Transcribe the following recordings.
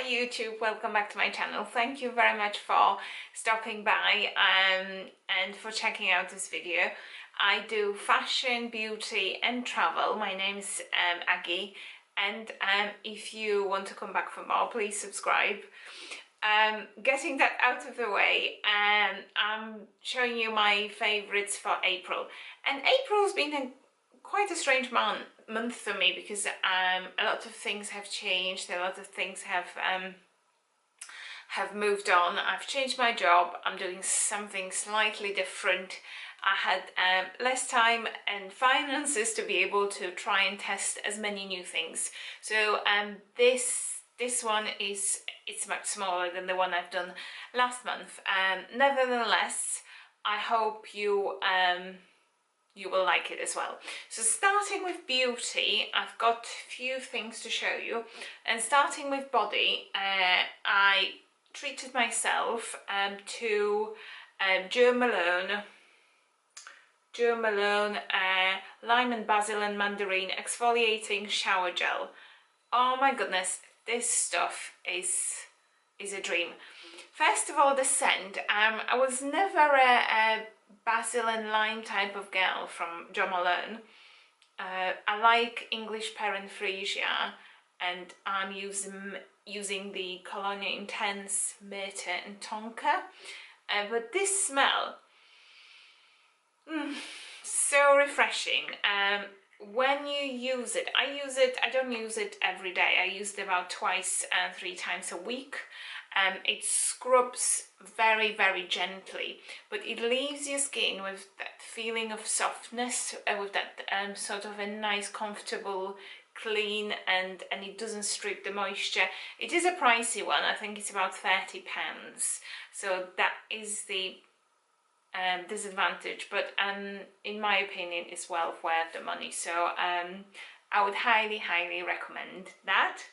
Hi YouTube, welcome back to my channel. Thank you very much for stopping by and for checking out this video. I do fashion, beauty and travel. My name is Aggie, and if you want to come back for more, please subscribe. Getting that out of the way, I'm showing you my favorites for April. And April's been quite a strange month for me because a lot of things have changed, a lot of things have moved on. I've changed my job, I'm doing something slightly different. I had less time and finances to be able to try and test as many new things. So this one it's much smaller than the one I've done last month. Nevertheless, I hope you will like it as well. So starting with beauty, I've got a few things to show you, and starting with body, I treated myself to Malone Lime and Basil and Mandarin Exfoliating Shower Gel. Oh my goodness, this stuff is a dream. First of all, the scent. I was never a Basil and Lime type of girl from Malone. I like English Parent Freesia, and I'm using the Cologne Intense Myrte and Tonka. But this smell, so refreshing. When you use it, I don't use it every day. I use it about twice and 3 times a week. It scrubs very, very gently, but it leaves your skin with that feeling of softness, with that sort of a nice, comfortable, clean, and it doesn't strip the moisture. It is a pricey one. I think it's about £30, so that is the disadvantage, but in my opinion it's well worth the money. So I would highly recommend that.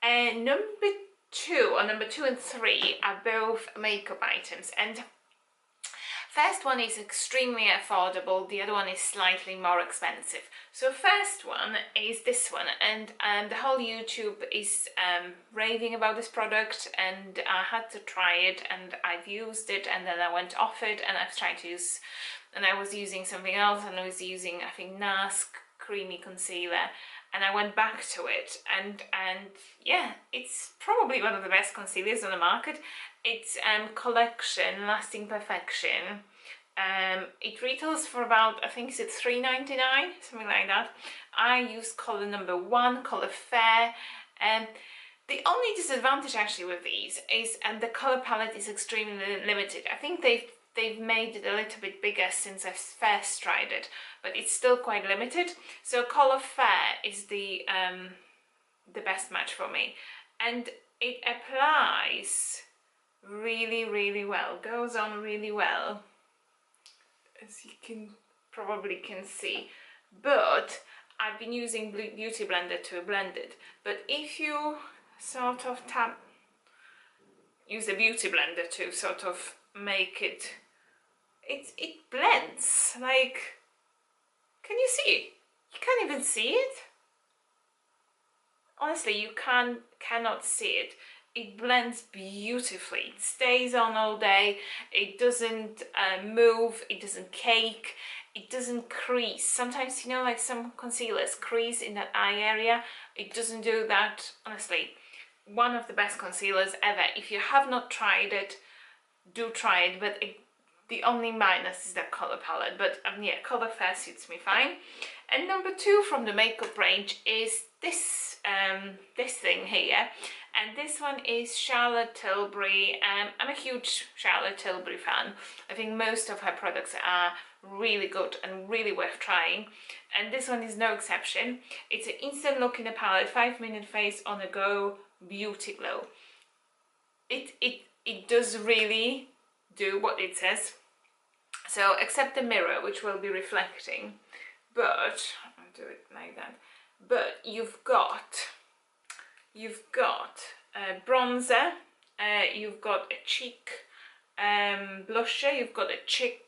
And number 2 and 3 are both makeup items, and first one is extremely affordable, the other one is slightly more expensive. So first one is this one, and the whole YouTube is raving about this product, and I had to try it, and I've used it, and then I went off it, and I've tried to use, and I was using something else, and I was using, I think, NARS creamy concealer, and I went back to it, and yeah, it's probably one of the best concealers on the market. It's Collection Lasting Perfection. It retails for about, I think it's £3.99, something like that. I use colour number 1, colour Fair, and the only disadvantage actually with these is the colour palette is extremely limited. I think they've made it a little bit bigger since I first tried it, but it's still quite limited. So colour Fair is the best match for me, and it applies really well, goes on really well, as you probably can see. But I've been using Beauty Blender to blend it, but if you sort of use a Beauty Blender to sort of make it, it blends, like, can you see? You can't even see it. Honestly, you cannot see it. It blends beautifully. It stays on all day. It doesn't move. It doesn't cake. It doesn't crease. Sometimes, you know, like some concealers crease in that eye area. It doesn't do that. Honestly, one of the best concealers ever. If you have not tried it, do try it. But the only minus is that color palette. But yeah, color Fair suits me fine. And number 2 from the makeup range is this this thing here, and this one is Charlotte Tilbury. I'm a huge Charlotte Tilbury fan. I think most of her products are really good and really worth trying, and this one is no exception. It's an instant look in a palette, 5-minute face on the go beauty glow. It does really do what it says. So except the mirror, which will be reflecting, but I'll do it like that. But you've got a bronzer, you've got a cheek blusher, you've got a cheek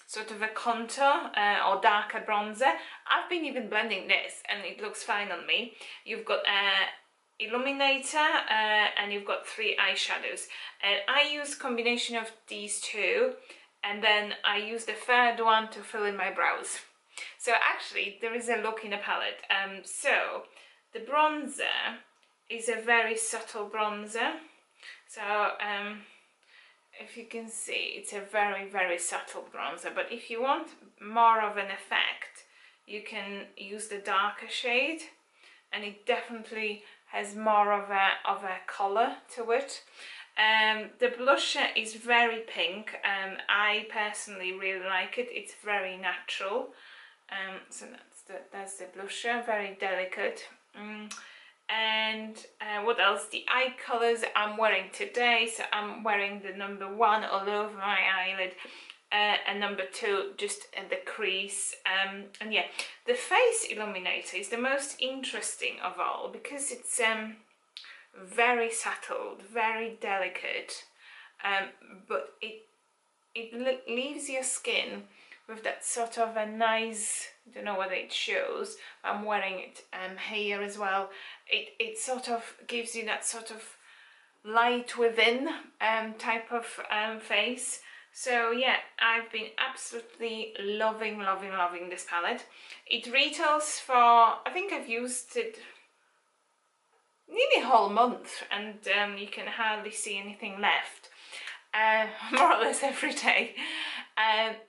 sort of a contour or darker bronzer. I've been even blending this, and it looks fine on me. You've got illuminator, and you've got 3 eyeshadows, and I use combination of these 2, and then I use the third one to fill in my brows. So actually there is a look in the palette. So the bronzer is a very subtle bronzer, so if you can see, it's a very subtle bronzer, but if you want more of an effect, you can use the darker shade, and it definitely has more of a colour to it. The blusher is very pink, and I personally really like it. It's very natural. So that's the blusher, very delicate. And what else? The eye colours I'm wearing today, so I'm wearing the number 1 all over my eyelid, and number 2 just in the crease. And yeah, the face illuminator is the most interesting of all, because it's very subtle, very delicate, but it leaves your skin with that sort of a nice, I don't know whether it shows, I'm wearing it here as well, it sort of gives you that sort of light within type of face. So yeah, I've been absolutely loving this palette. It retails for, I think I've used it nearly a whole month, and you can hardly see anything left, more or less every day.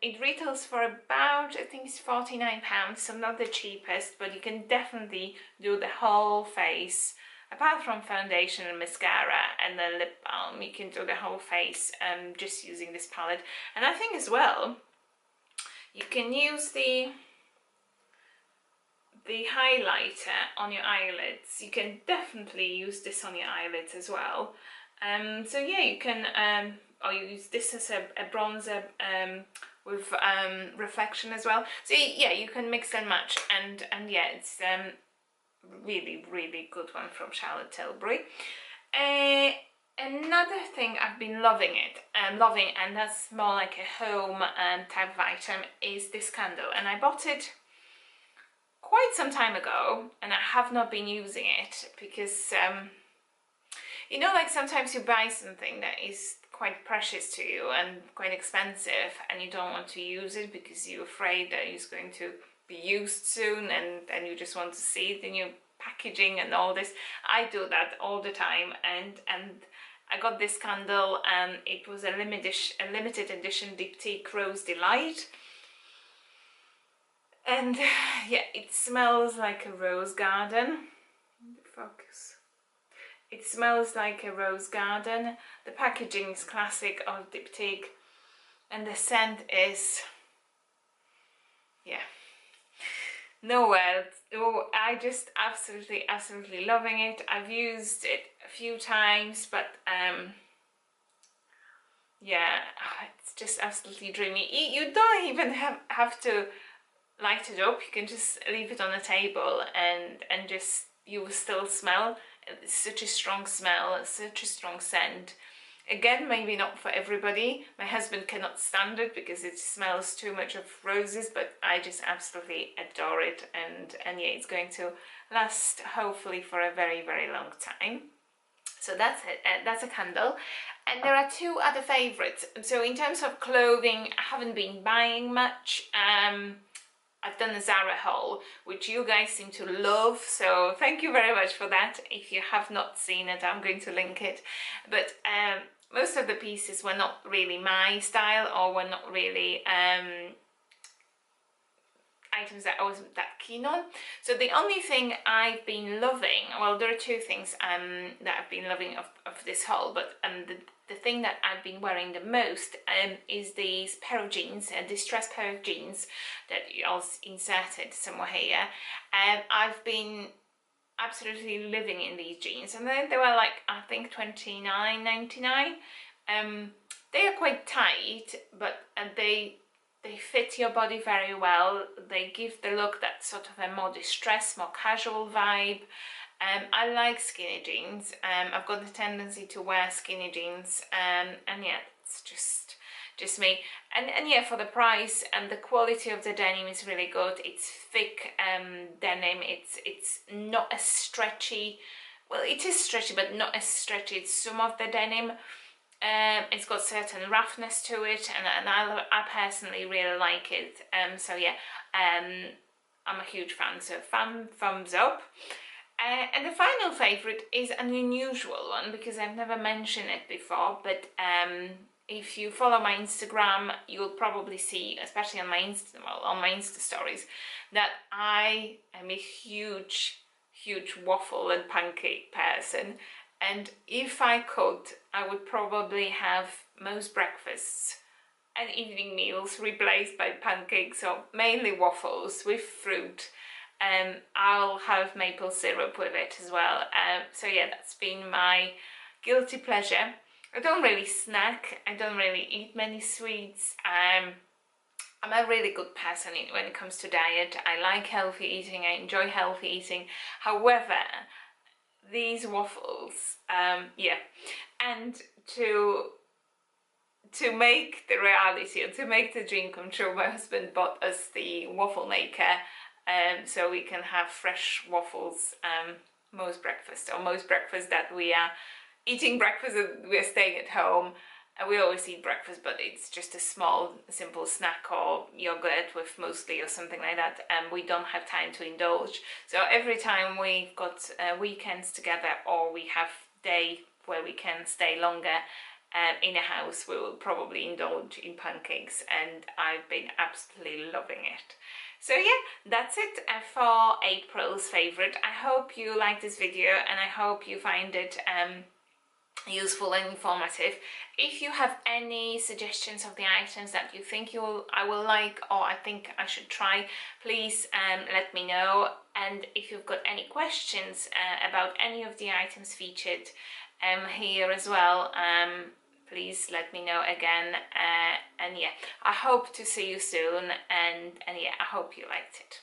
It retails for about, I think it's £49, so not the cheapest, but you can definitely do the whole face. Apart from foundation and mascara and the lip balm, you can do the whole face just using this palette. And I think as well, you can use the highlighter on your eyelids. You can definitely use this on your eyelids as well. So yeah, you can or you use this as a bronzer with reflection as well. So yeah, you can mix and match, and yeah, it's really good one from Charlotte Tilbury. Another thing I've been loving, and that's more like a home type of item, is this candle, and I bought it quite some time ago, and I have not been using it because you know, like sometimes you buy something that is quite precious to you and quite expensive, and you don't want to use it because you're afraid that it's going to be used soon, and you just want to see it in your packaging and all this. I do that all the time, and I got this candle, and it was a limited edition Diptyque Rose Delight, and yeah, it smells like a rose garden. Focus. It smells like a rose garden. The packaging is classic of Diptyque, and the scent is, yeah, nowhere. Oh, I just absolutely loving it. I've used it a few times, but yeah, it's just absolutely dreamy. You don't even have to light it up. You can just leave it on the table, and just, you will still smell. It's such a strong smell, such a strong scent. Again, maybe not for everybody. My husband cannot stand it because it smells too much of roses, but I just absolutely adore it, and yeah, it's going to last hopefully for a very long time. So that's it. That's a candle. And there are 2 other favorites. So in terms of clothing, I haven't been buying much. I've done a Zara haul, which you guys seem to love, so thank you very much for that. If you have not seen it, I'm going to link it. But most of the pieces were not really my style, or were not really items that I wasn't that keen on. So the only thing I've been loving, well, there are 2 things that I've been loving of this haul, but the thing that I've been wearing the most is these pair of jeans, a distressed pair of jeans that I'll inserted somewhere here. I've been absolutely living in these jeans, and then they were like, I think $29.99. They are quite tight, but they fit your body very well. They give the look that sort of a more distressed, more casual vibe. I like skinny jeans. I've got the tendency to wear skinny jeans, and yeah, it's just me. And yeah, for the price and the quality of the denim is really good. It's thick denim. It's not as stretchy well, it is stretchy, but not as stretchy as some of the denim. It's got certain roughness to it, and I personally really like it. So yeah, I'm a huge fan, so thumbs up. And the final favourite is an unusual one because I've never mentioned it before, but if you follow my Instagram, you'll probably see, especially on my Insta stories, that I am a huge waffle and pancake person. And if I could, I would probably have most breakfasts and evening meals replaced by pancakes, or mainly waffles with fruit. I'll have maple syrup with it as well. So yeah, that's been my guilty pleasure. I don't really snack, I don't really eat many sweets. I'm a really good person when it comes to diet. I like healthy eating, I enjoy healthy eating. However, these waffles, yeah, and to make the reality, or to make the dream come true, my husband bought us the waffle maker, so we can have fresh waffles most breakfast that we are eating breakfast and we're staying at home. We always eat breakfast, but it's just a small, simple snack or yogurt with muesli or something like that, and we don't have time to indulge. So every time we've got weekends together, or we have day where we can stay longer in a house, we will probably indulge in pancakes, and I've been absolutely loving it. So yeah, that's it for April's favourite. I hope you like this video, and I hope you find it useful and informative. If you have any suggestions of the items that you think I will like, or I think I should try, please let me know. And if you've got any questions about any of the items featured here as well, please let me know again. And yeah, I hope to see you soon, and yeah, I hope you liked it.